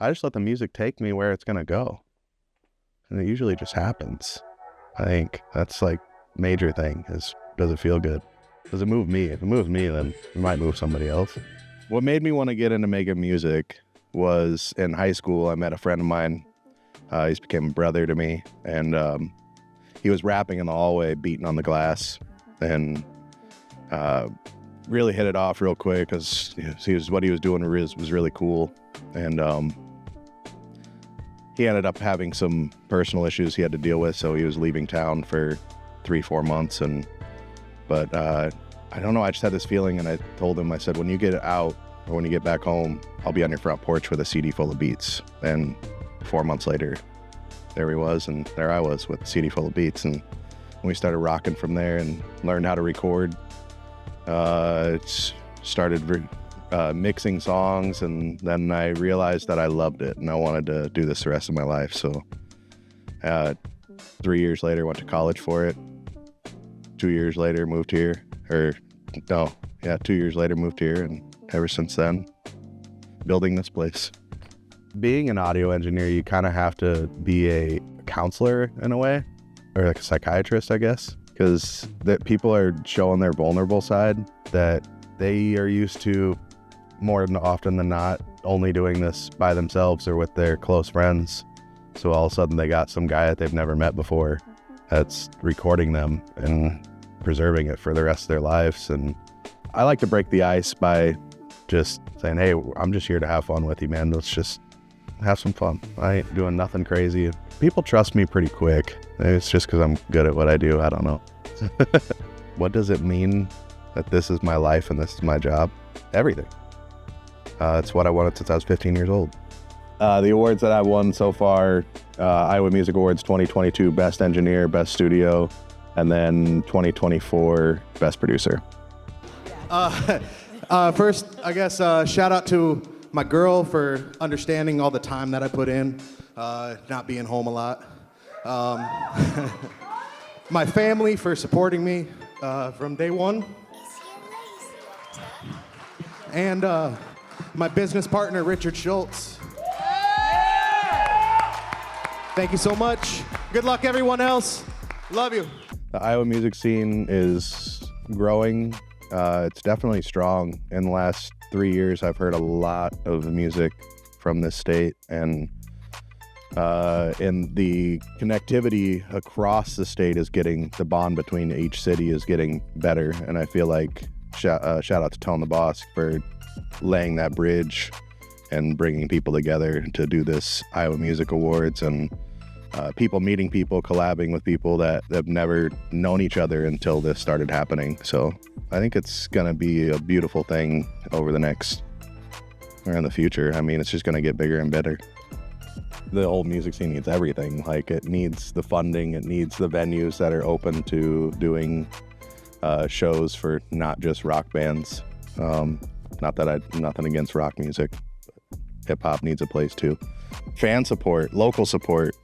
I just let the music take me where it's going to go. And it usually just happens. I think that's like major thing is, does it feel good? Does it move me? If it moves me, then it might move somebody else. What made me want to get into making music was in high school. I met a friend of mine. He's became a brother to me. And he was rapping in the hallway, beating on the glass. And really hit it off real quick because what he was doing was really cool. And he ended up having some personal issues he had to deal with, so he was leaving town for 3-4 months. But I don't know, I just had this feeling, and I told him, I said, when you get out or when you get back home, I'll be on your front porch with a CD full of beats. And 4 months later, there he was, and there I was with a CD full of beats. And we started rocking from there and learned how to record. Started mixing songs, and then I realized that I loved it and I wanted to do this the rest of my life. So 3 years later, went to college for it. 2 years later, moved here. 2 years later, moved here, and ever since then, building this place. Being an audio engineer, you kind of have to be a counselor in a way, or like a psychiatrist, I guess, because that people are showing their vulnerable side that they are used to more often than not only doing this by themselves or with their close friends. So all of a sudden they got some guy that they've never met before that's recording them and preserving it for the rest of their lives. And I like to break the ice by just saying, hey, I'm just here to have fun with you, man. Let's just have some fun. I ain't doing nothing crazy. People trust me pretty quick. It's just because I'm good at what I do. I don't know. What does it mean that this is my life and this is my job? Everything. It's what I wanted since I was 15 years old. The awards that I won so far, Iowa Music Awards 2022, Best Engineer, Best Studio, and then 2024, Best Producer. First, I guess, shout out to my girl for understanding all the time that I put in, not being home a lot. My family for supporting me from day one. And my business partner, Richard Schultz. Thank you so much. Good luck, everyone else. Love you. The Iowa music scene is growing. It's definitely strong. In the last 3 years, I've heard a lot of music from this state, and the connectivity across the state is getting, the bond between each city is getting better. And I feel like shout out to Tone the Boss for laying that bridge and bringing people together to do this Iowa Music Awards, and people meeting people, collabing with people that have never known each other until this started happening. So I think it's going to be a beautiful thing over the next, or in the future. I mean, it's just going to get bigger and better. The old music scene needs everything. Like, it needs the funding, it needs the venues that are open to doing shows for not just rock bands. Nothing against rock music. Hip hop needs a place too. Fan support, local support,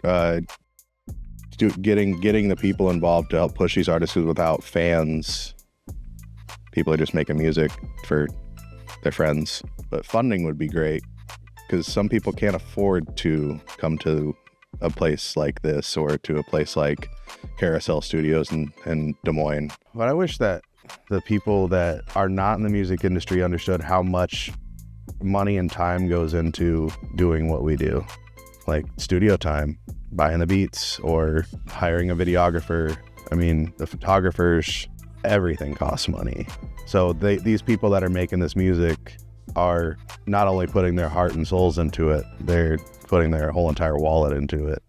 getting the people involved to help push these artists. Without fans, people are just making music for their friends. But funding would be great, because some people can't afford to come to a place like this or to a place like Carousel Studios in Des Moines. But I wish that the people that are not in the music industry understood how much money and time goes into doing what we do. Like studio time, buying the beats, or hiring a videographer. I mean, the photographers, everything costs money. So these people that are making this music are not only putting their heart and souls into it, they're putting their whole entire wallet into it.